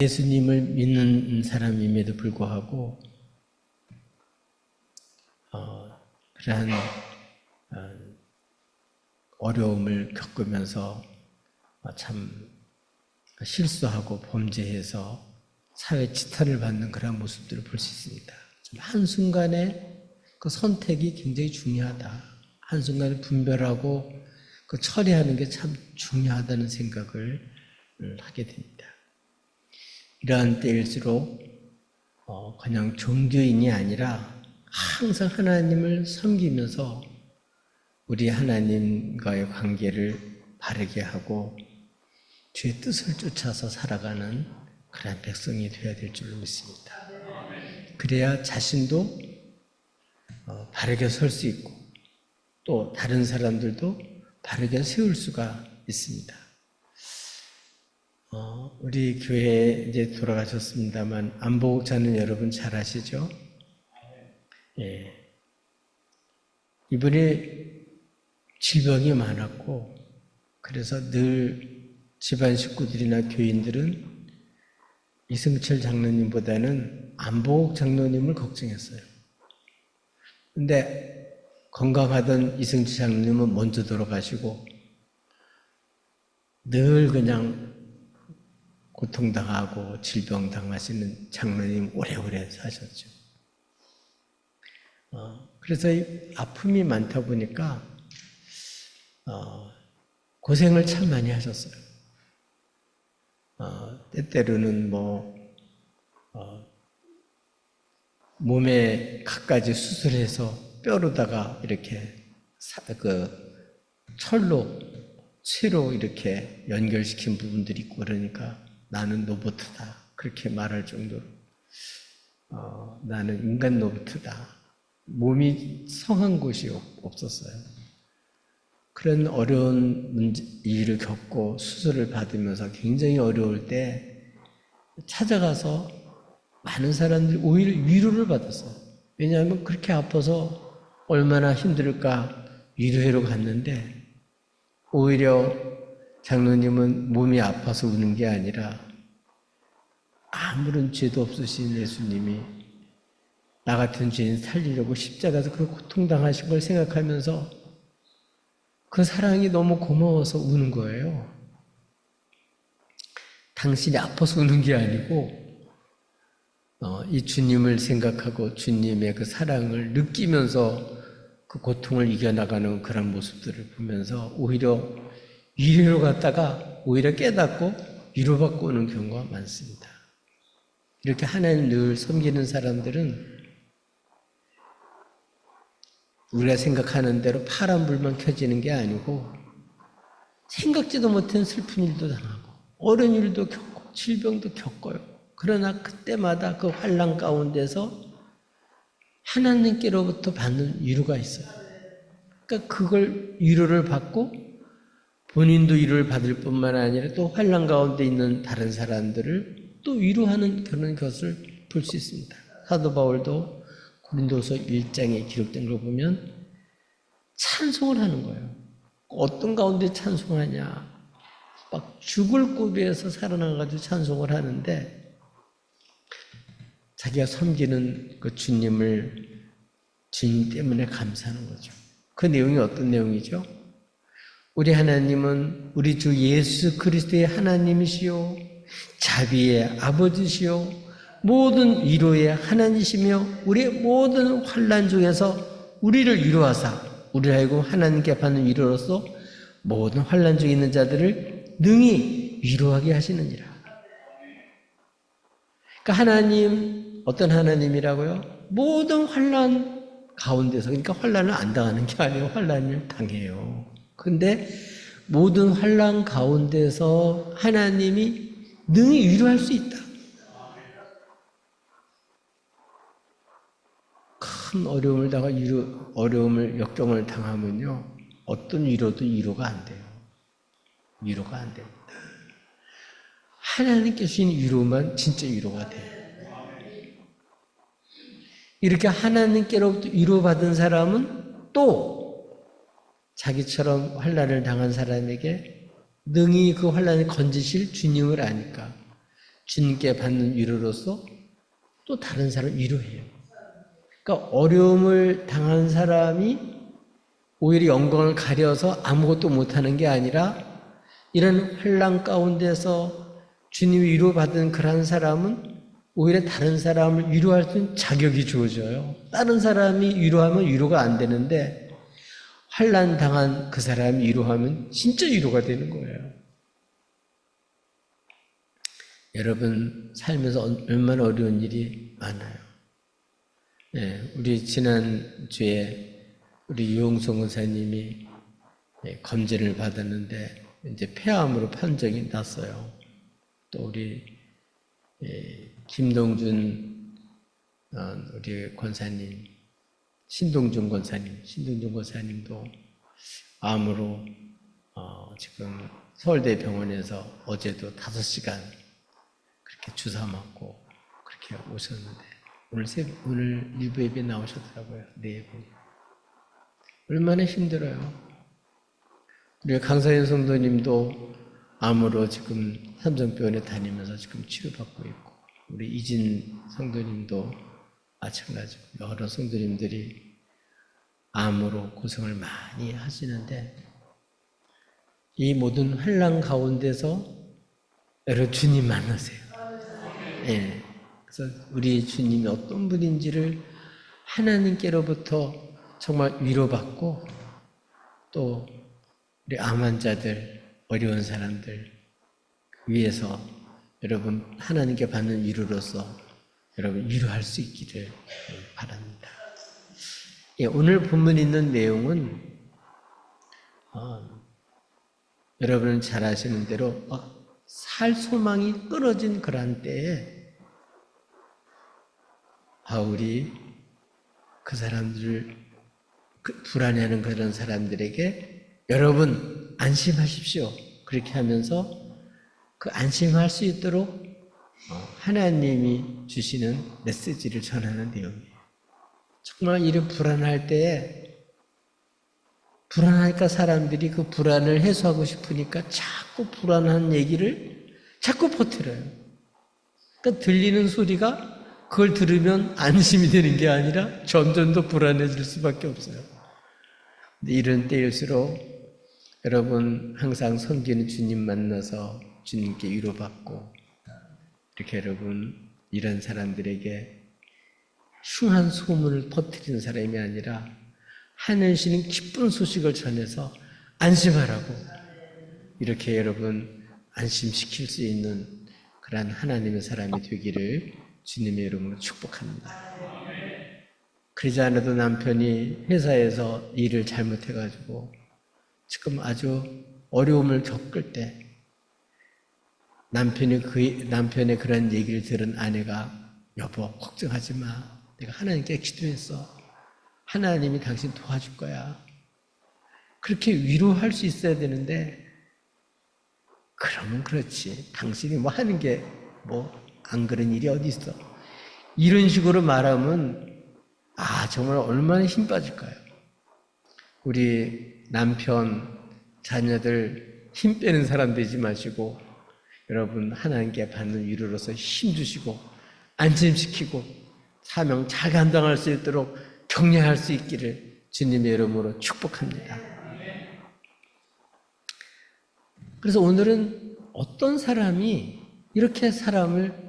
예수님을 믿는 사람임에도 불구하고 그러한 어려움을 겪으면서 참 실수하고 범죄해서 사회 지탄을 받는 그런 모습들을 볼 수 있습니다. 한순간에 그 선택이 굉장히 중요하다. 한순간에 분별하고 그 처리하는 게 참 중요하다는 생각을 하게 됩니다. 이러한 때일수록 그냥 종교인이 아니라 항상 하나님을 섬기면서 우리 하나님과의 관계를 바르게 하고 주의 뜻을 쫓아서 살아가는 그런 백성이 되어야 될 줄로 믿습니다. 그래야 자신도 바르게 설 수 있고 또 다른 사람들도 바르게 세울 수가 있습니다. 우리 교회에 이제 돌아가셨습니다만 안보국자는 여러분 잘 아시죠? 예. 이분이 질병이 많았고 그래서 늘 집안 식구들이나 교인들은 이승철 장로님보다는 안보국 장로님을 걱정했어요. 근데 건강하던 이승철 장로님은 먼저 돌아가시고 늘 그냥 고통당하고 질병당하시는 장로님 오래오래 사셨죠. 그래서 이 아픔이 많다 보니까 고생을 참 많이 하셨어요. 때때로는 몸에 갖가지 수술해서 뼈로다가 이렇게 철로 쇠로 이렇게 연결시킨 부분들이 있고 그러니까 나는 로봇이다 그렇게 말할 정도로 나는 인간 로봇이다. 몸이 성한 곳이 없었어요. 그런 어려운 일을 겪고 수술을 받으면서 굉장히 어려울 때 찾아가서 많은 사람들이 오히려 위로를 받았어요. 왜냐하면 그렇게 아파서 얼마나 힘들까 위로하러 갔는데 오히려 장로님은 몸이 아파서 우는 게 아니라 아무런 죄도 없으신 예수님이 나 같은 죄인 살리려고 십자가에서 그 고통당하신 걸 생각하면서 그 사랑이 너무 고마워서 우는 거예요. 당신이 아파서 우는 게 아니고 이 주님을 생각하고 주님의 그 사랑을 느끼면서 그 고통을 이겨나가는 그런 모습들을 보면서 오히려 위로로 갔다가 오히려 깨닫고 위로받고 오는 경우가 많습니다. 이렇게 하나님 늘 섬기는 사람들은 우리가 생각하는 대로 파란불만 켜지는 게 아니고 생각지도 못한 슬픈 일도 당하고 어려운 일도 겪고 질병도 겪어요. 그러나 그때마다 그 환난 가운데서 하나님께로부터 받는 위로가 있어요. 그러니까 그걸 위로를 받고 본인도 위로를 받을 뿐만 아니라 또 환난 가운데 있는 다른 사람들을 또 위로하는 그런 것을 볼 수 있습니다. 사도 바울도 고린도서 1장에 기록된 걸 보면 찬송을 하는 거예요. 어떤 가운데 찬송하냐? 막 죽을 고비에서 살아나가지고 찬송을 하는데 자기가 섬기는 그 주님 때문에 감사하는 거죠. 그 내용이 어떤 내용이죠? 우리 하나님은 우리 주 예수 그리스도의 하나님이시요 자비의 아버지시요 모든 위로의 하나님이시며 우리의 모든 환난 중에서 우리를 위로하사 우리를 하여금 하나님께 받는 위로로서 모든 환난 중에 있는 자들을 능히 위로하게 하시느니라. 그러니까 하나님 어떤 하나님이라고요? 모든 환난 가운데서 그러니까 환난을 안 당하는 게 아니고 환난을 당해요. 그런데 모든 환난 가운데서 하나님이 능히 위로할 수 있다. 큰 어려움을 역경을 당하면요. 어떤 위로도 위로가 안 돼요. 위로가 안 됩니다. 하나님께 주신 위로만 진짜 위로가 돼요. 이렇게 하나님께로부터 위로받은 사람은 또 자기처럼 환난을 당한 사람에게 능히 그 환난을 건지실 주님을 아니까 주님께 받는 위로로서 또 다른 사람 위로해요. 그러니까 어려움을 당한 사람이 오히려 영광을 가려서 아무것도 못하는 게 아니라 이런 환난 가운데서 주님 위로받은 그런 사람은 오히려 다른 사람을 위로할 수 있는 자격이 주어져요. 다른 사람이 위로하면 위로가 안 되는데 환난 당한 그 사람이 위로하면 진짜 위로가 되는 거예요. 여러분 살면서 얼마나 어려운 일이 많아요. 네, 우리 지난주에 우리 유홍성 의사님이 검진을 받았는데 이제 폐암으로 판정이 났어요. 또 우리 김동준 우리 권사님, 신동준 권사님도 암으로 지금 서울대 병원에서 어제도 5시간 그렇게 주사 맞고 그렇게 오셨는데 오늘 일부 예배 나오셨더라고요. 네 분이. 얼마나 힘들어요. 우리 강사연 성도님도 암으로 지금 삼성병원에 다니면서 지금 치료받고 있고, 우리 이진 성도님도 마찬가지고 여러 성도님들이 암으로 고생을 많이 하시는데 이 모든 환난 가운데서 여러분 주님 만나세요. 예. 그래서 우리 주님이 어떤 분인지를 하나님께로부터 정말 위로받고 또 우리 암 환자들, 어려운 사람들 위해서 여러분 하나님께 받는 위로로서 여러분 위로할 수 있기를 바랍니다. 예, 오늘 본문 있는 내용은 여러분은 잘 아시는 대로 살 소망이 끊어진 그런 때에 바울이 그 사람들을 불안해하는 그런 사람들에게 여러분 안심하십시오. 그렇게 하면서 그 안심할 수 있도록 하나님이 주시는 메시지를 전하는 내용이에요. 정말 이런 불안할 때에 불안하니까 사람들이 그 불안을 해소하고 싶으니까 자꾸 불안한 얘기를 자꾸 퍼뜨려요. 그러니까 들리는 소리가 그걸 들으면 안심이 되는 게 아니라 점점 더 불안해질 수밖에 없어요. 근데 이런 때일수록 여러분 항상 섬기는 주님 만나서 주님께 위로받고 이렇게 여러분 이런 사람들에게 흉한 소문을 퍼뜨리는 사람이 아니라 하늘시는 기쁜 소식을 전해서 안심하라고 이렇게 여러분 안심시킬 수 있는 그러한 하나님의 사람이 되기를 주님의 이름으로 축복합니다. 그러지 않아도 남편이 회사에서 일을 잘못해가지고 지금 아주 어려움을 겪을 때 남편의 그런 얘기를 들은 아내가 여보 걱정하지 마. 내가 하나님께 기도했어. 하나님이 당신 도와줄 거야. 그렇게 위로할 수 있어야 되는데 그러면 그렇지. 당신이 뭐 하는 게 뭐 안 그런 일이 어디 있어. 이런 식으로 말하면 정말 얼마나 힘 빠질까요? 우리 남편, 자녀들 힘 빼는 사람 되지 마시고 여러분 하나님께 받는 위로로서 힘 주시고 안심시키고 사명 잘 감당할 수 있도록 격려할 수 있기를 주님의 이름으로 축복합니다. 그래서 오늘은 어떤 사람이 이렇게 사람을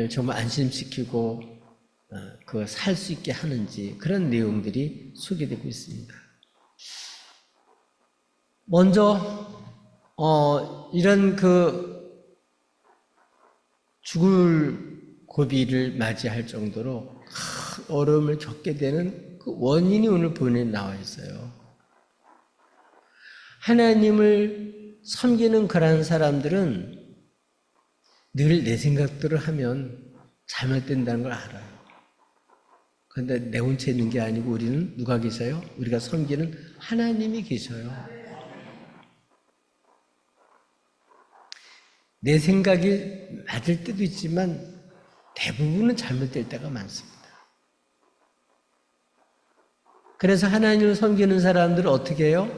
정말 안심시키고 살 수 있게 하는지 그런 내용들이 소개되고 있습니다. 먼저 이런 죽을 고비를 맞이할 정도로 큰 어려움을 겪게 되는 그 원인이 오늘 본문에 나와 있어요. 하나님을 섬기는 그런 사람들은 늘 내 생각대로 하면 잘못된다는 걸 알아요. 그런데 내 혼자 있는 게 아니고 우리는 누가 계셔요? 우리가 섬기는 하나님이 계셔요. 내 생각이 맞을 때도 있지만 대부분은 잘못될 때가 많습니다. 그래서 하나님을 섬기는 사람들은 어떻게 해요?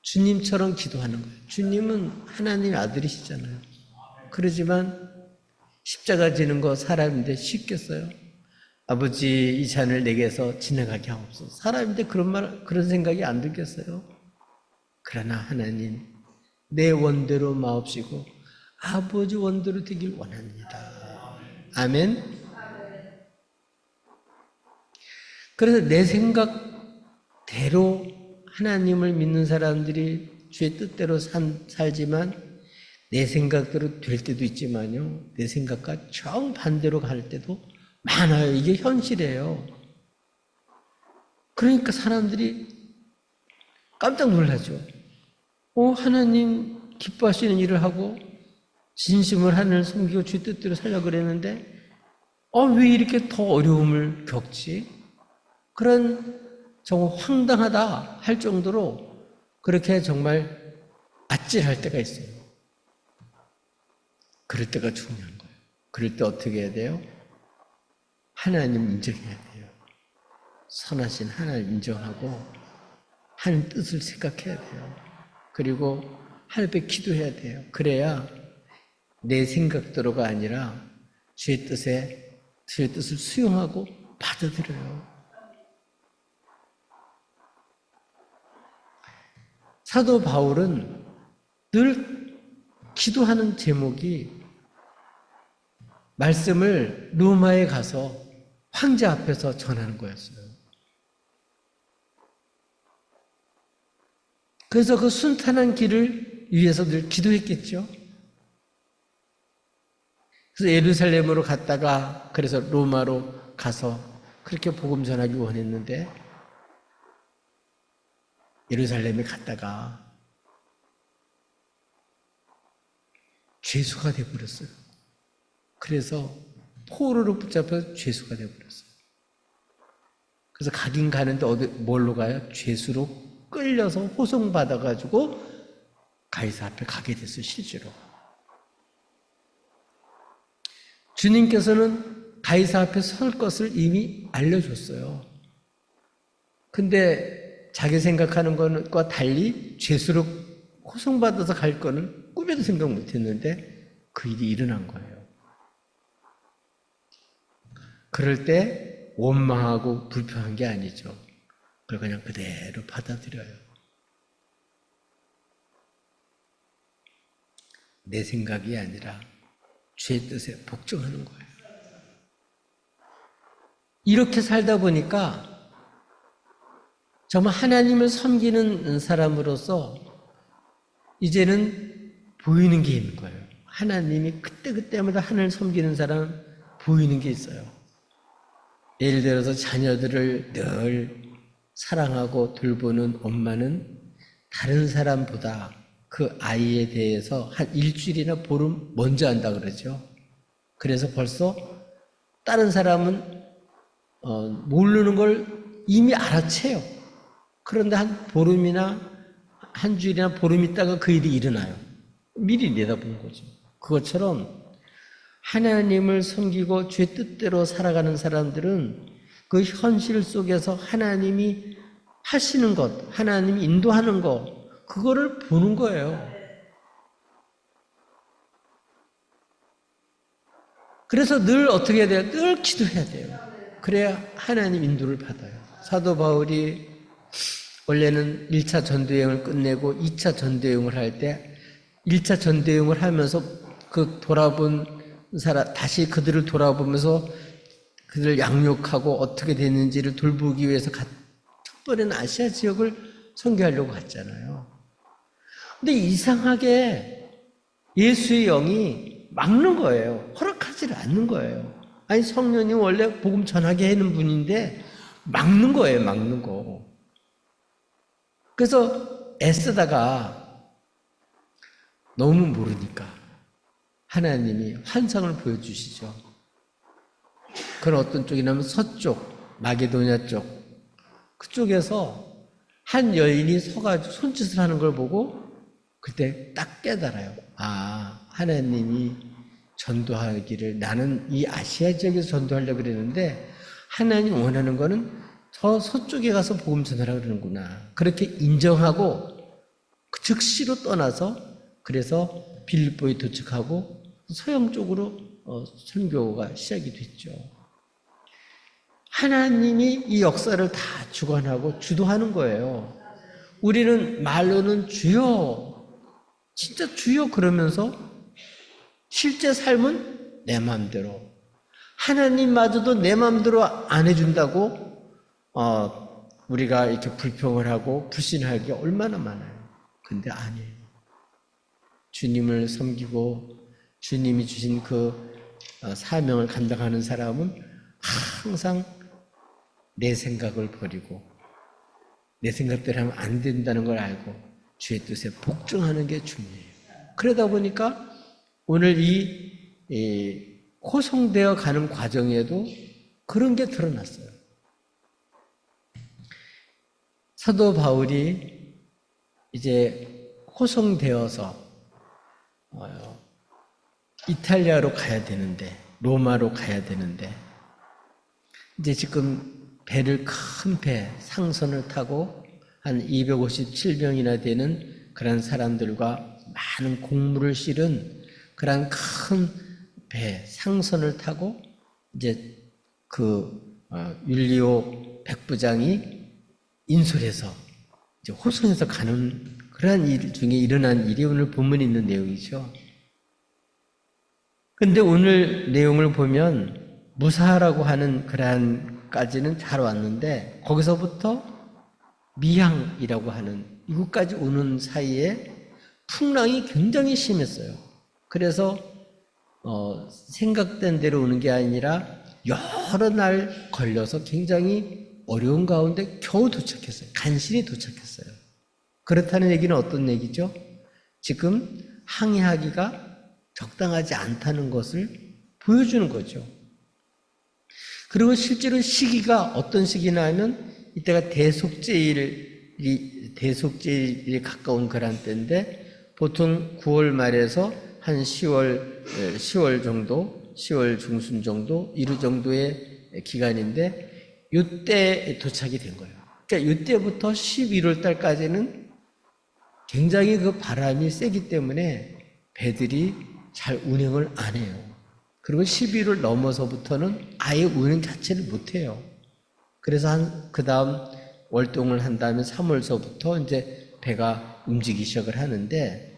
주님처럼 기도하는 거예요. 주님은 하나님의 아들이시잖아요. 그러지만 십자가 지는 거 사람인데 쉽겠어요? 아버지 이 잔을 내게서 지나가게 하옵소서. 사람인데 그런 생각이 안 들겠어요? 그러나 하나님, 내 원대로 마옵시고 아버지 원대로 되길 원합니다. 아멘. 그래서 내 생각대로 하나님을 믿는 사람들이 주의 뜻대로 살지만 내 생각대로 될 때도 있지만요, 내 생각과 정반대로 갈 때도 많아요. 이게 현실이에요. 그러니까 사람들이 깜짝 놀라죠. 하나님 기뻐하시는 일을 하고 진심으로 하나님을 섬기고 주의 뜻대로 살려고 그랬는데 왜 이렇게 더 어려움을 겪지? 그런 정말 황당하다 할 정도로 그렇게 정말 아찔할 때가 있어요. 그럴 때가 중요한 거예요. 그럴 때 어떻게 해야 돼요? 하나님 인정해야 돼요. 선하신 하나님 인정하고 하나님 뜻을 생각해야 돼요. 그리고 하나님 앞에 기도해야 돼요. 그래야 내 생각대로가 아니라 주의 뜻을 수용하고 받아들여요. 사도 바울은 늘 기도하는 제목이 말씀을 로마에 가서 황제 앞에서 전하는 거였어요. 그래서 그 순탄한 길을 위해서 늘 기도했겠죠. 그래서 예루살렘으로 갔다가 그래서 로마로 가서 그렇게 복음 전하기 원했는데 예루살렘에 갔다가 죄수가 되어버렸어요. 그래서 포로로 붙잡혀서 죄수가 되어버렸어요. 그래서 가긴 가는데 뭘로 가요? 죄수로 끌려서 호송받아가지고 가이사 앞에 가게 됐어요, 실제로. 주님께서는 가이사 앞에 설 것을 이미 알려줬어요. 근데 자기 생각하는 것과 달리 죄수로 호송받아서 갈 거는 꿈에도 생각 못 했는데 그 일이 일어난 거예요. 그럴 때 원망하고 불평한 게 아니죠. 그걸 그냥 그대로 받아들여요. 내 생각이 아니라 주의 뜻에 복종하는 거예요. 이렇게 살다 보니까 정말 하나님을 섬기는 사람으로서 이제는 보이는 게 있는 거예요. 하나님이 그때그때마다 하나님을 섬기는 사람 보이는 게 있어요. 예를 들어서 자녀들을 늘 사랑하고 돌보는 엄마는 다른 사람보다 그 아이에 대해서 한 일주일이나 보름 먼저 한다 그러죠. 그래서 벌써 다른 사람은 모르는 걸 이미 알아채요. 그런데 한 보름이나 한 주일이나 보름 있다가 그 일이 일어나요. 미리 내다본 거죠. 그것처럼 하나님을 섬기고 주의 뜻대로 살아가는 사람들은 그 현실 속에서 하나님이 하시는 것, 하나님이 인도하는 것, 그거를 보는 거예요. 그래서 늘 어떻게 해야 돼요? 늘 기도해야 돼요. 그래야 하나님 인도를 받아요. 사도 바울이 원래는 1차 전도여행을 끝내고 2차 전도여행을 할 때 1차 전도여행을 하면서 그 돌아본 사람, 다시 그들을 돌아보면서 그들을 양육하고 어떻게 됐는지를 돌보기 위해서 첫 번에는 아시아 지역을 선교하려고 갔잖아요. 근데 이상하게 예수의 영이 막는 거예요. 허락하지를 않는 거예요. 아니, 성령님 원래 복음 전하게 하는 분인데 막는 거예요, 막는 거. 그래서 애쓰다가 너무 모르니까 하나님이 환상을 보여주시죠. 그건 어떤 쪽이냐면 서쪽, 마게도냐 쪽, 그쪽에서 한 여인이 서가지고 손짓을 하는 걸 보고 그때 딱 깨달아요. 아, 하나님이 전도하기를, 나는 이 아시아 지역에서 전도하려고 그랬는데 하나님 원하는 거는 저 서쪽에 가서 복음 전하라고 그러는구나. 그렇게 인정하고 즉시로 떠나서 그래서 빌립보에 도착하고 서영 쪽으로 선교가 시작이 됐죠. 하나님이 이 역사를 다 주관하고 주도하는 거예요. 우리는 말로는 주여, 진짜 주여 그러면서 실제 삶은 내 마음대로. 하나님마저도 내 마음대로 안 해준다고 우리가 이렇게 불평을 하고 불신하는 게 얼마나 많아요. 근데 아니에요. 주님을 섬기고 주님이 주신 그 사명을 감당하는 사람은 항상 내 생각을 버리고 내 생각대로 하면 안 된다는 걸 알고 주의 뜻에 복종하는 게 중요해요. 그러다 보니까 오늘 이 호송되어 가는 과정에도 그런 게 드러났어요. 사도 바울이 이제 호송되어서 이탈리아로 가야 되는데, 로마로 가야 되는데, 이제 지금 배를 큰 배, 상선을 타고 한 257명이나 되는 그런 사람들과 많은 곡물을 실은 그런 큰 배, 상선을 타고 이제 율리오 백부장이 인솔해서 이제 호송해서 가는 그러한 일 중에 일어난 일이 오늘 본문에 있는 내용이죠. 근데 오늘 내용을 보면 무사라고 하는 그러한까지는 잘 왔는데 거기서부터 미향이라고 하는 이곳까지 오는 사이에 풍랑이 굉장히 심했어요. 그래서 생각된 대로 오는 게 아니라 여러 날 걸려서 굉장히 어려운 가운데 겨우 도착했어요. 간신히 도착했어요. 그렇다는 얘기는 어떤 얘기죠? 지금 항해하기가 적당하지 않다는 것을 보여주는 거죠. 그리고 실제로 시기가 어떤 시기나 하면 이때가 대속제일이 가까운 그런 때인데 보통 9월 말에서 한 10월 정도, 10월 중순 정도, 이루 정도의 기간인데 이때 도착이 된 거예요. 그러니까 이때부터 11월 달까지는 굉장히 그 바람이 세기 때문에 배들이 잘 운행을 안 해요. 그리고 11월 넘어서부터는 아예 운행 자체를 못 해요. 그래서 그 다음 월동을 한 다음에 3월서부터 이제 배가 움직이기 시작을 하는데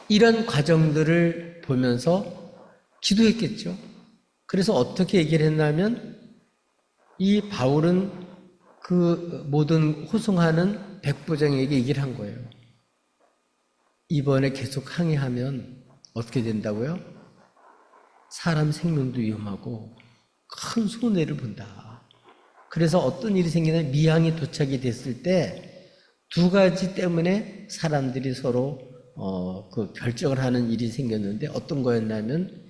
이런 과정들을 보면서 기도했겠죠. 그래서 어떻게 얘기를 했냐면 이 바울은 그 모든 호송하는 백부장에게 얘기를 한 거예요. 이번에 계속 항해하면 어떻게 된다고요? 사람 생명도 위험하고 큰 손해를 본다. 그래서 어떤 일이 생기냐면 미항이 도착이 됐을 때 두 가지 때문에 사람들이 서로 그 결정을 하는 일이 생겼는데 어떤 거였냐면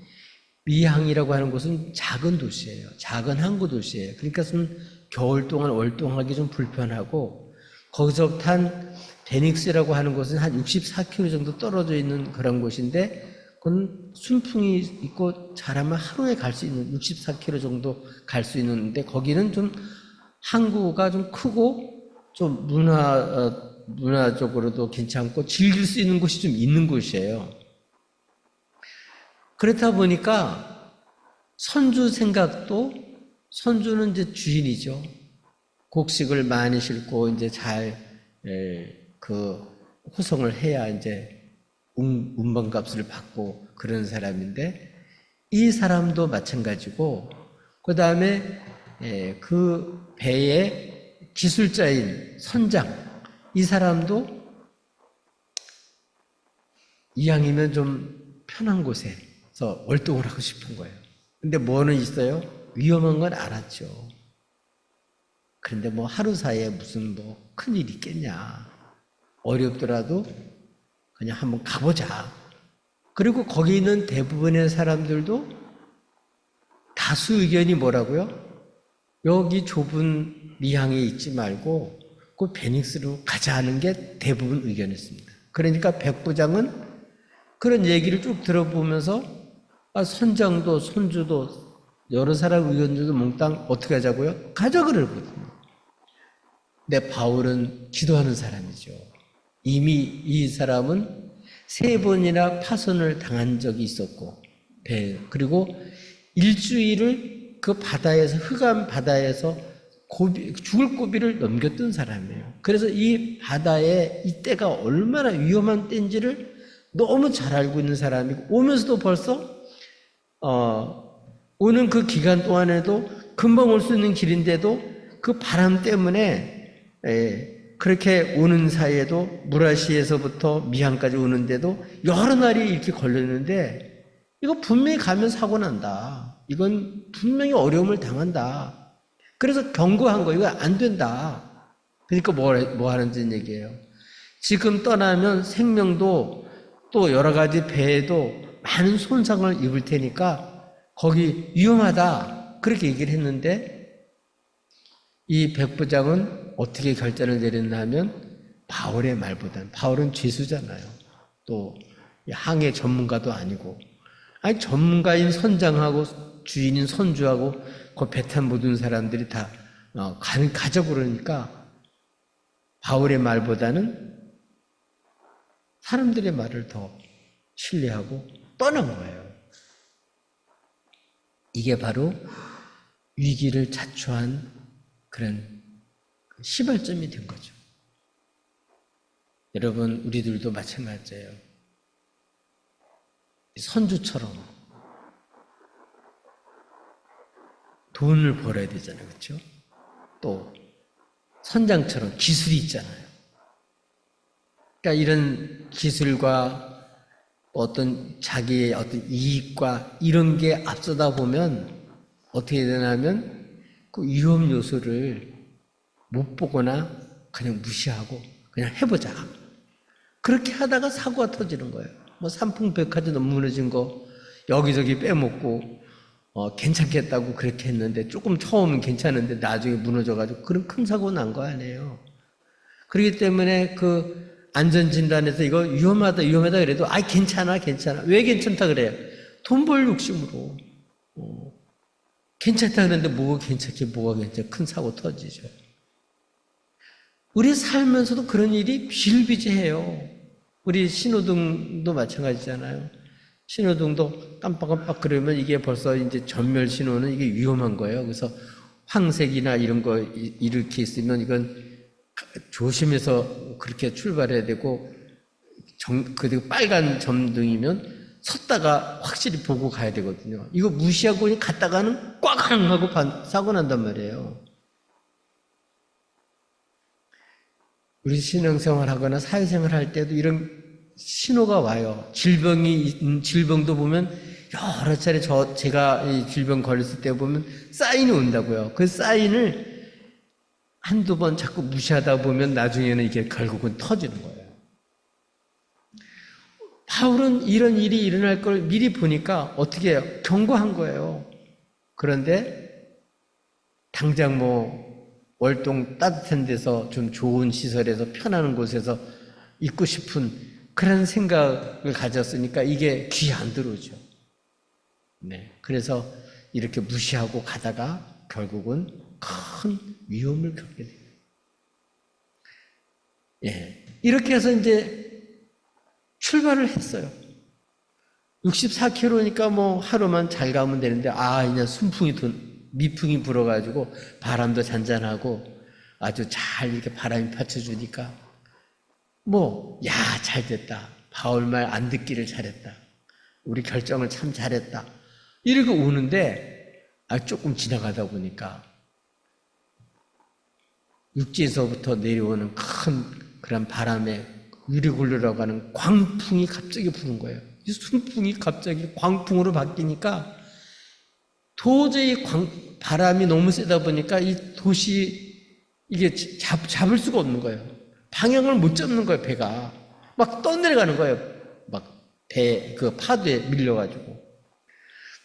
미항이라고 하는 곳은 작은 도시예요. 작은 항구 도시예요. 그러니까 좀 겨울 동안 월동하기 좀 불편하고 거기서부터 한 베닉스라고 하는 곳은 한 64km 정도 떨어져 있는 그런 곳인데 그건 순풍이 있고 잘하면 하루에 갈 수 있는 64km 정도 갈 수 있는데 거기는 좀 항구가 좀 크고 좀 문화적으로도 괜찮고 즐길 수 있는 곳이 좀 있는 곳이에요. 그렇다 보니까 선주 생각도 선주는 이제 주인이죠. 곡식을 많이 싣고 이제 잘 호송을 해야 이제 운반값을 받고 그런 사람인데 이 사람도 마찬가지고 그 다음에 그 배의 기술자인 선장 이 사람도 이왕이면 좀 편한 곳에서 월동을 하고 싶은 거예요. 근데 뭐는 있어요? 위험한 건 알았죠. 그런데 뭐 하루 사이에 무슨 뭐 큰일 있겠냐. 어렵더라도 그냥 한번 가보자. 그리고 거기 있는 대부분의 사람들도 다수 의견이 뭐라고요? 여기 좁은 미항에 있지 말고 그 베닉스로 가자 하는 게 대부분 의견이었습니다. 그러니까 백부장은 그런 얘기를 쭉 들어보면서 선장도 손주도 여러 사람 의견들도 몽땅 어떻게 하자고요? 가자 그러거든요. 근데 바울은 기도하는 사람이죠. 이미 이 사람은 3번이나 파손을 당한 적이 있었고 배. 그리고 일주일을 그 바다에서, 흑암 바다에서 죽을 고비를 넘겼던 사람이에요. 그래서 이 바다에 이 때가 얼마나 위험한 때인지를 너무 잘 알고 있는 사람이고, 오면서도 벌써 오는 그 기간 동안에도 금방 올 수 있는 길인데도 그 바람 때문에 그렇게 오는 사이에도 무라시에서부터 미항까지 오는데도 여러 날이 이렇게 걸렸는데, 이거 분명히 가면 사고 난다. 이건 분명히 어려움을 당한다. 그래서 경고한 거, 이거 안 된다. 그러니까 뭐 하는지 얘기예요. 지금 떠나면 생명도 또 여러 가지 배에도 많은 손상을 입을 테니까 거기 위험하다. 그렇게 얘기를 했는데, 이 백부장은 어떻게 결단을 내렸나 하면 바울의 말보다는, 바울은 죄수잖아요. 또 항해 전문가도 아니고, 아니 전문가인 선장하고 주인인 선주하고 그 배 탄 모든 사람들이 다 가자고 그러니까 바울의 말보다는 사람들의 말을 더 신뢰하고 떠난 거예요. 이게 바로 위기를 자초한 그런 시발점이 된 거죠. 여러분, 우리들도 마찬가지예요. 선주처럼 돈을 벌어야 되잖아요. 그렇죠? 또 선장처럼 기술이 있잖아요. 그러니까 이런 기술과 어떤 자기의 어떤 이익과 이런 게 앞서다 보면 어떻게 되냐면 그 위험 요소를 못 보거나 그냥 무시하고 그냥 해보자. 그렇게 하다가 사고가 터지는 거예요. 뭐 삼풍백화점 너무 무너진 거 여기저기 빼먹고 괜찮겠다고 그렇게 했는데 조금 처음은 괜찮은데 나중에 무너져가지고 그런 큰 사고 난 거 아니에요. 그렇기 때문에 그 안전진단에서 이거 위험하다 그래도 아이 괜찮아. 왜 괜찮다 그래요? 돈 벌 욕심으로. 괜찮다 그랬는데 뭐가 괜찮아. 큰 사고 터지죠. 우리 살면서도 그런 일이 비일비재해요. 우리 신호등도 마찬가지잖아요. 신호등도 깜빡깜빡 그러면 이게 벌써 이제 전멸 신호는 이게 위험한 거예요. 그래서 황색이나 이런 거 이렇게 있으면 이건 조심해서 그렇게 출발해야 되고, 그리고 빨간 점등이면 섰다가 확실히 보고 가야 되거든요. 이거 무시하고 그냥 갔다가는 꽝 하고 사고 난단 말이에요. 우리 신앙생활 하거나 사회생활 할 때도 이런 신호가 와요. 질병도 보면 여러 차례 제가 이 질병 걸렸을 때 보면 사인이 온다고요. 그 사인을 한두 번 자꾸 무시하다 보면 나중에는 이게 결국은 터지는 거예요. 바울은 이런 일이 일어날 걸 미리 보니까 어떻게 해요? 경고한 거예요. 그런데 당장 월동 따뜻한 데서 좀 좋은 시설에서 편안한 곳에서 있고 싶은 그런 생각을 가졌으니까 이게 귀에 안 들어오죠. 네. 그래서 이렇게 무시하고 가다가 결국은 큰 위험을 겪게 돼요. 예. 이렇게 해서 이제 출발을 했어요. 64km니까 하루만 잘 가면 되는데, 그냥 미풍이 불어가지고 바람도 잔잔하고 아주 잘 이렇게 바람이 받쳐주니까 잘 됐다. 바울 말 안 듣기를 잘했다. 우리 결정을 참 잘했다. 이렇게 오는데 조금 지나가다 보니까 육지에서부터 내려오는 큰 그런 바람에 유리굴르라고 하는 광풍이 갑자기 부는 거예요. 이 순풍이 갑자기 광풍으로 바뀌니까 도저히 바람이 너무 세다 보니까 이 도시 이게 잡을 수가 없는 거예요. 방향을 못 잡는 거예요. 배가 막 떠내려가는 거예요. 그 파도에 밀려가지고.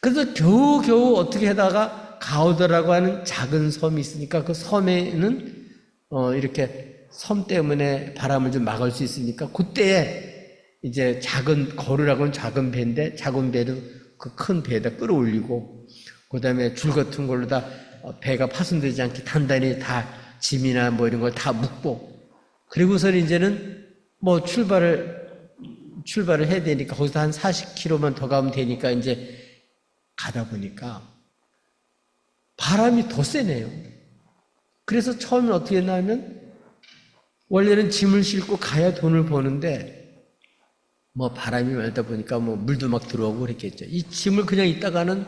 그래서 겨우 어떻게 하다가 가우더라고 하는 작은 섬이 있으니까 그 섬에는 이렇게 섬 때문에 바람을 좀 막을 수 있으니까 그때에 이제 거루라고 하는 작은 배인데 작은 배를 그 큰 배에다 끌어올리고, 그 다음에 줄 같은 걸로 다 배가 파손되지 않게 단단히 다 짐이나 이런 걸 다 묶고, 그리고서 이제는 출발을 해야 되니까 거기서 한 40km만 더 가면 되니까 이제 가다 보니까 바람이 더 세네요. 그래서 처음에 어떻게 했냐면 원래는 짐을 싣고 가야 돈을 버는데 뭐 바람이 말다 보니까 뭐 물도 막 들어오고 그랬겠죠. 이 짐을 그냥 있다가는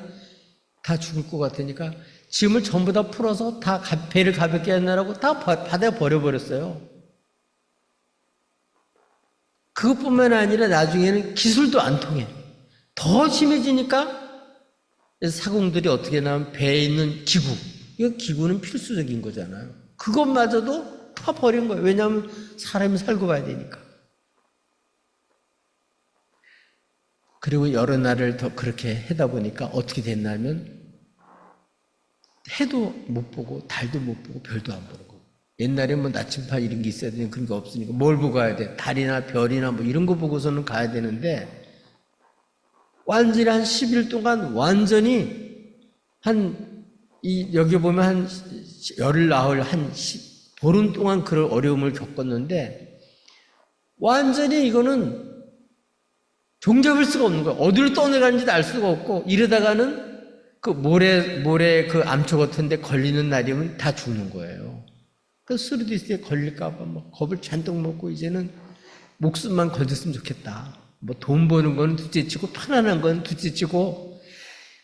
다 죽을 것 같으니까 짐을 전부 다 풀어서 다 배를 가볍게 하느라고 다 바다에 버려버렸어요. 그것뿐만 아니라 나중에는 기술도 안 통해. 더 심해지니까 사공들이 어떻게 나면 배에 있는 기구, 이거 기구는 필수적인 거잖아요. 그것마저도 다 버린 거예요. 왜냐하면 사람이 살고 봐야 되니까. 그리고 여러 날을 더 그렇게 하다 보니까 어떻게 됐냐면 해도 못 보고 달도 못 보고 별도 안 보는 거. 옛날에 뭐 나침반 이런 게 있어야 되는 그런 게 없으니까 뭘 보고 가야 돼? 달이나 별이나 뭐 이런 거 보고서는 가야 되는데 완전히 한 10일 동안 완전히 여기 보면 한 열흘 나흘 보름 동안 그런 어려움을 겪었는데 완전히 이거는 종잡을 수가 없는 거예요. 어디로 떠내가는지도 알 수가 없고 이러다가는 그 모래 그 암초 같은 데 걸리는 날이면 다 죽는 거예요. 그 스루디스에 걸릴까봐 뭐 겁을 잔뜩 먹고 이제는 목숨만 걸렸으면 좋겠다. 뭐 돈 버는 건 둘째치고 편안한 건 둘째치고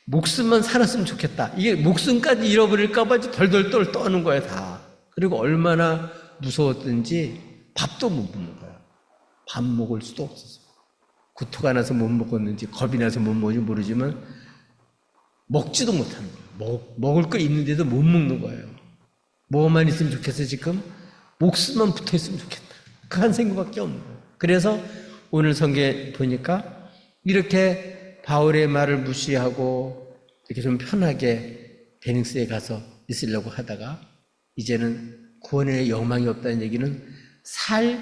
목숨만 살았으면 좋겠다. 이게 목숨까지 잃어버릴까봐 덜덜덜 떠는 거야 다. 그리고 얼마나 무서웠든지 밥도 못 먹는 거야. 밥 먹을 수도 없었어. 구토가 나서 못 먹었는지 겁이 나서 못 먹는지 모르지만 먹지도 못하는 거예요. 먹을 거 있는데도 못 먹는 거예요. 뭐만 있으면 좋겠어 지금? 목숨만 붙어있으면 좋겠다. 그 한 생각밖에 없는 거예요. 그래서 오늘 성경에 보니까 이렇게 바울의 말을 무시하고 이렇게 좀 편하게 베닝스에 가서 있으려고 하다가 이제는 구원의 영망이 없다는 얘기는 살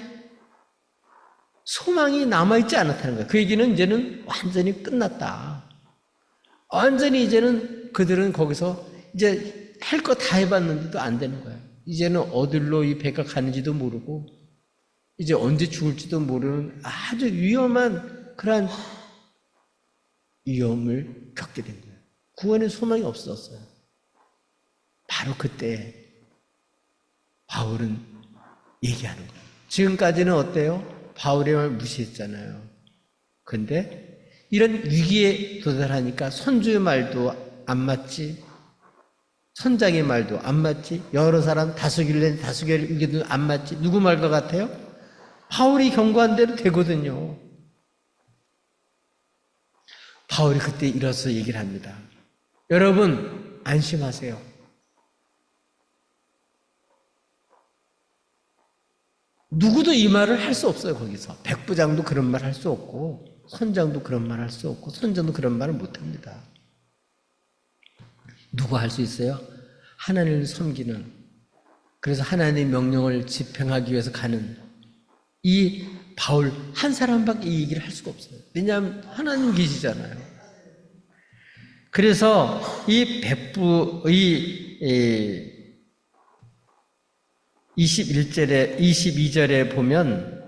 소망이 남아있지 않았다는 거예요. 그 얘기는 이제는 완전히 끝났다. 완전히 이제는 그들은 거기서 이제 할 거 다 해봤는데도 안 되는 거예요. 이제는 어디로 이 배가 가는지도 모르고 이제 언제 죽을지도 모르는 아주 위험한 그러한 위험을 겪게 된 거예요. 구원의 소망이 없었어요. 바로 그때 바울은 얘기하는 거예요. 지금까지는 어때요? 바울의 말 무시했잖아요. 근데 이런 위기에 도달하니까 선주의 말도 안 맞지, 선장의 말도 안 맞지, 여러 사람 다수길래 다수결도 안 맞지. 누구 말과 같아요? 바울이 경고한 대로 되거든요. 바울이 그때 일어서 얘기를 합니다. 여러분 안심하세요. 누구도 이 말을 할 수 없어요. 거기서 백부장도 그런 말 할 수 없고 선장도 그런 말 할 수 없고 선장도 그런 말을 못합니다. 누가 할 수 있어요? 하나님을 섬기는, 그래서 하나님의 명령을 집행하기 위해서 가는 이 바울 한 사람밖에 이 얘기를 할 수가 없어요. 왜냐하면 하나님 계시잖아요. 그래서 이 22절에 보면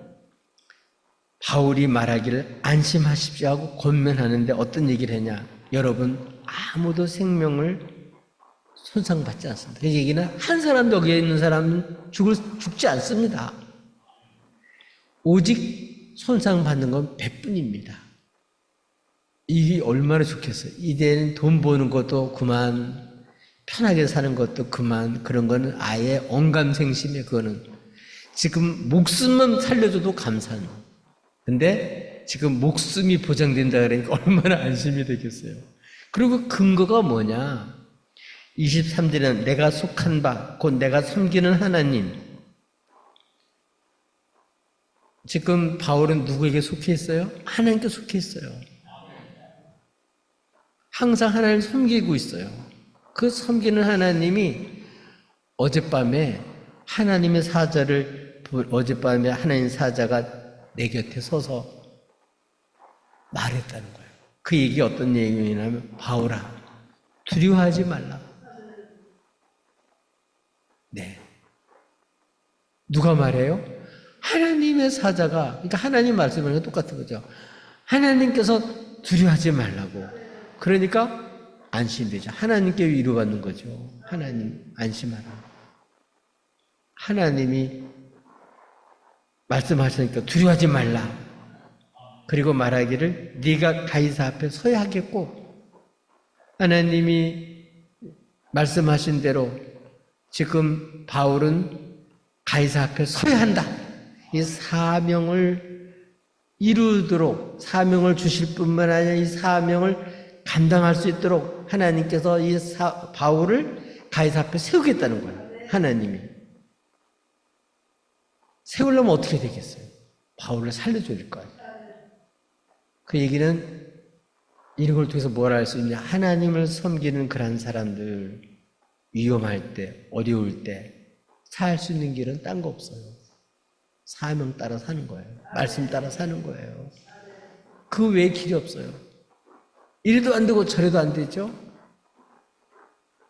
바울이 말하기를 안심하십시오 하고 권면하는데 어떤 얘기를 하냐? 여러분 아무도 생명을 손상받지 않습니다. 그 얘기는 한 사람도 여기에 있는 사람은 죽지 않습니다. 오직 손상받는 건 배뿐입니다. 이게 얼마나 좋겠어요. 이제는 돈 버는 것도 그만, 편하게 사는 것도 그만, 그런 거는 아예 언감생심에 그거는 지금 목숨만 살려줘도 감사한. 근데 지금 목숨이 보장된다 그러니까 얼마나 안심이 되겠어요. 그리고 근거가 뭐냐? 23절에는 내가 속한 바, 곧 내가 섬기는 하나님. 지금 바울은 누구에게 속해 있어요? 하나님께 속해 있어요. 항상 하나님을 섬기고 있어요. 그 섬기는 하나님이 어젯밤에 하나님의 하나님 사자가 내 곁에 서서 말했다는 거예요. 그 얘기 어떤 얘기냐면 바울아 두려워하지 말라. 네. 누가 말해요? 하나님의 사자가, 그러니까 하나님 말씀이랑 똑같은 거죠. 하나님께서 두려워하지 말라고. 그러니까 안심되죠. 하나님께 위로받는 거죠. 하나님 안심하라. 하나님이 말씀하시니까 두려워하지 말라. 그리고 말하기를 네가 가이사 앞에 서야 하겠고, 하나님이 말씀하신 대로 지금 바울은 가이사 앞에 서야 한다. 이 사명을 이루도록 사명을 주실 뿐만 아니라 이 사명을 감당할 수 있도록 하나님께서 이 바울을 가이사 앞에 세우겠다는 거예요. 하나님이. 세우려면 어떻게 되겠어요? 바울을 살려줘야 될 거 아니에요. 그 얘기는 이런 걸 통해서 뭘 알 수 있냐? 하나님을 섬기는 그런 사람들, 위험할 때, 어려울 때 살 수 있는 길은 딴 거 없어요. 사명 따라 사는 거예요. 말씀 따라 사는 거예요. 그 외에 길이 없어요. 이래도 안 되고 저래도 안 되죠?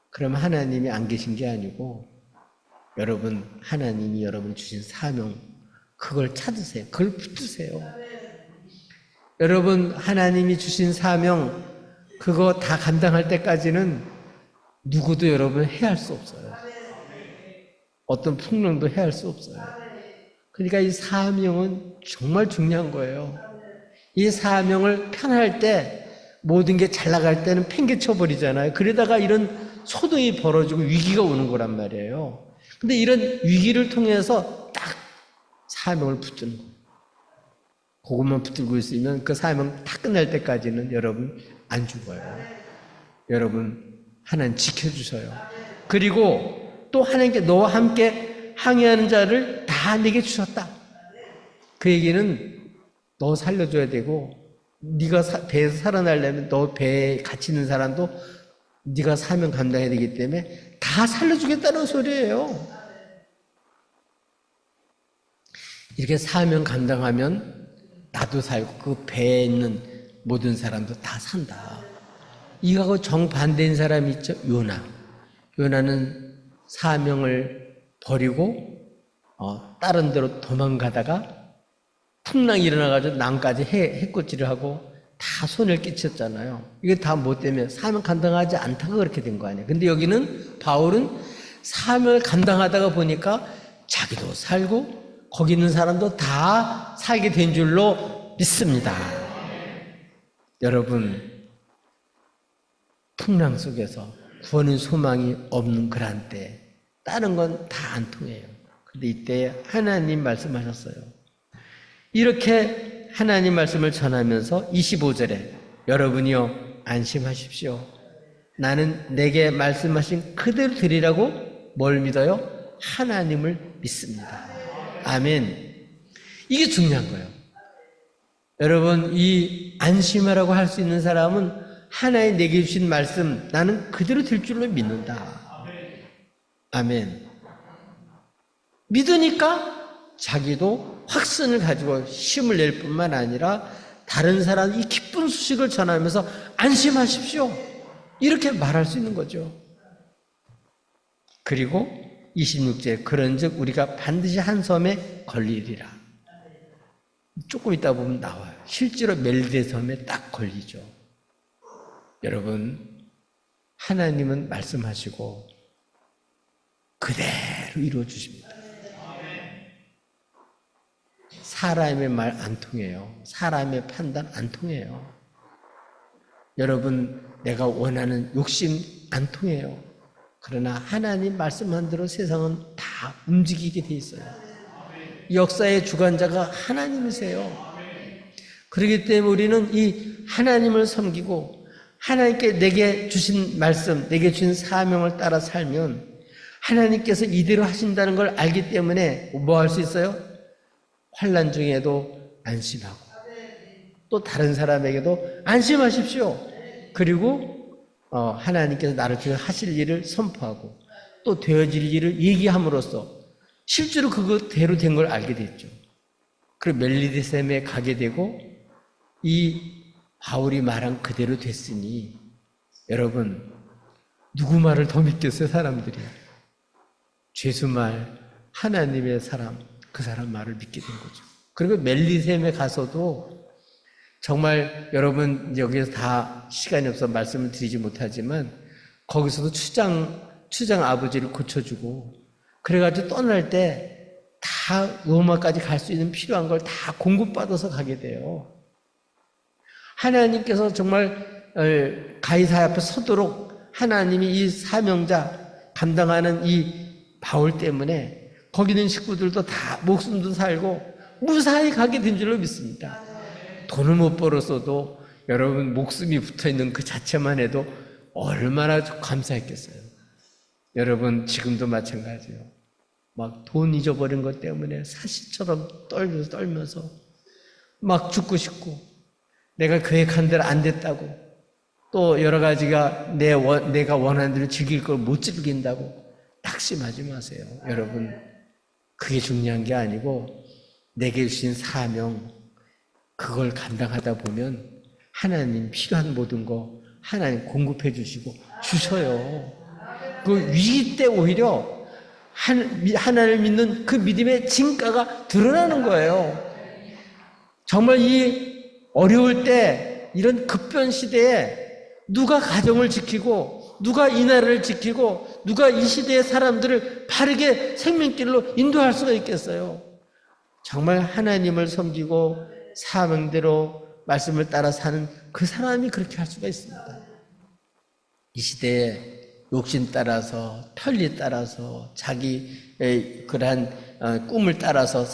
그럼 하나님이 안 계신 게 아니고 여러분, 하나님이 여러분 주신 사명, 그걸 찾으세요. 그걸 붙드세요. 여러분, 하나님이 주신 사명, 그거 다 감당할 때까지는 누구도 여러분 해할 수 없어요. 어떤 풍랑도 해할 수 없어요. 그러니까 이 사명은 정말 중요한 거예요. 이 사명을 편할 때 모든 게 잘 나갈 때는 팽개쳐 버리잖아요. 그러다가 이런 소동이 벌어지고 위기가 오는 거란 말이에요. 근데 이런 위기를 통해서 딱 사명을 붙드는 거예요. 그것만 붙들고 있으면 그 사명 다 끝날 때까지는 여러분 안 죽어요. 여러분 하나님 지켜주셔요. 그리고 또 하나님께 너와 함께 항해하는 자를 다 내게 주셨다. 그 얘기는 너 살려줘야 되고, 네가 배에서 살아나려면 너 배에 같이 있는 사람도 네가 사명 감당해야 되기 때문에 다 살려주겠다는 소리예요. 이렇게 사명 감당하면 나도 살고 그 배에 있는 모든 사람도 다 산다. 이거하고 정반대인 사람이 있죠. 요나. 요나는 사명을 버리고 다른 데로 도망가다가 풍랑이 일어나가지고 남까지 해코지를 하고 다 손해를 끼쳤잖아요. 이게 다 뭐 때문에? 사명 감당하지 않다가 그렇게 된 거 아니에요. 근데 여기는 바울은 사명을 감당하다가 보니까 자기도 살고 거기 있는 사람도 다 살게 된 줄로 믿습니다. 여러분, 풍랑 속에서 구원의 소망이 없는 그런 때 다른 건 다 안 통해요. 근데 이때 하나님 말씀하셨어요. 이렇게 하나님 말씀을 전하면서 25절에 여러분이요 안심하십시오. 나는 내게 말씀하신 그대로 드리라고 뭘 믿어요? 하나님을 믿습니다. 아멘. 이게 중요한 거예요. 여러분, 이 안심하라고 할 수 있는 사람은 하나님 내게 주신 말씀 나는 그대로 될 줄로 믿는다. 아멘. 믿으니까 자기도 확신을 가지고 힘을 낼 뿐만 아니라 다른 사람 이 기쁜 소식을 전하면서 안심하십시오. 이렇게 말할 수 있는 거죠. 그리고 26절 그런즉 우리가 반드시 한 섬에 걸리리라. 조금 있다 보면 나와요. 실제로 멜대 섬에 딱 걸리죠. 여러분, 하나님은 말씀하시고 그대로 이루어 주십니다. 사람의 말 안 통해요. 사람의 판단 안 통해요. 여러분, 내가 원하는 욕심 안 통해요. 그러나 하나님 말씀한 대로 세상은 다 움직이게 돼 있어요. 역사의 주관자가 하나님이세요. 그렇기 때문에 우리는 이 하나님을 섬기고 하나님께 내게 주신 말씀, 내게 주신 사명을 따라 살면 하나님께서 이대로 하신다는 걸 알기 때문에 뭐 할 수 있어요? 환난 중에도 안심하고 또 다른 사람에게도 안심하십시오. 그리고 하나님께서 나를 통해 하실 일을 선포하고 또 되어질 일을 얘기함으로써 실제로 그거대로 된 걸 알게 됐죠. 그리고 멜리데셈에 가게 되고 이 바울이 말한 그대로 됐으니 여러분 누구 말을 더 믿겠어요? 사람들이. 죄수 말, 하나님의 사람, 그 사람 말을 믿게 된 거죠. 그리고 멜리셈에 가서도 정말 여러분 여기서 다 시간이 없어 말씀을 드리지 못하지만 거기서도 추장 아버지를 고쳐주고 그래가지고 떠날 때 다 로마까지 갈 수 있는 필요한 걸 다 공급받아서 가게 돼요. 하나님께서 정말 가이사랴 앞에 서도록 하나님이 이 사명자 감당하는 이 바울 때문에 거기 있는 식구들도 다 목숨도 살고 무사히 가게 된 줄로 믿습니다. 돈을 못 벌었어도 여러분 목숨이 붙어있는 그 자체만 해도 얼마나 감사했겠어요. 여러분 지금도 마찬가지예요. 막 돈 잊어버린 것 때문에 사시처럼 떨면서 막 죽고 싶고 내가 계획한 대로 안 됐다고 또 여러 가지가 내가 원하는 대로 즐길 걸 못 즐긴다고 낙심하지 마세요. 여러분 그게 중요한 게 아니고 내게 주신 사명 그걸 감당하다 보면 하나님 필요한 모든 거 하나님 공급해 주시고 주셔요. 그 위기 때 오히려 하나님을 믿는 그 믿음의 진가가 드러나는 거예요. 정말 이 어려울 때 이런 급변 시대에 누가 가정을 지키고 누가 이 나라를 지키고 누가 이 시대의 사람들을 바르게 생명길로 인도할 수가 있겠어요. 정말 하나님을 섬기고 사명대로 말씀을 따라 사는 그 사람이 그렇게 할 수가 있습니다. 이 시대에 욕심 따라서 편리 따라서 자기의 그러한 꿈을 따라서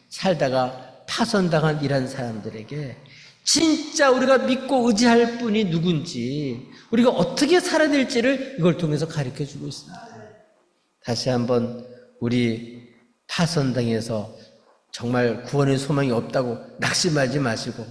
살다가 파손당한 이런 사람들에게 진짜 우리가 믿고 의지할 분이 누군지 우리가 어떻게 살아야 될지를 이걸 통해서 가르쳐주고 있습니다. 다시 한번 우리 파손당해서 정말 구원의 소망이 없다고 낙심하지 마시고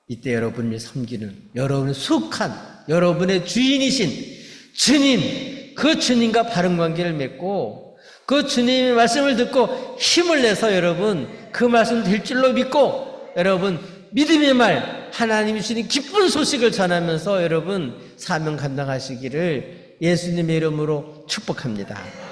이때 여러분이 섬기는 여러분의 속한 여러분의 주인이신 주님, 그 주님과 바른 관계를 맺고 그 주님의 말씀을 듣고 힘을 내서 여러분 그 말씀 될 줄로 믿고 여러분 믿음의 말 하나님이 주신 기쁜 소식을 전하면서 여러분 사명 감당하시기를 예수님의 이름으로 축복합니다.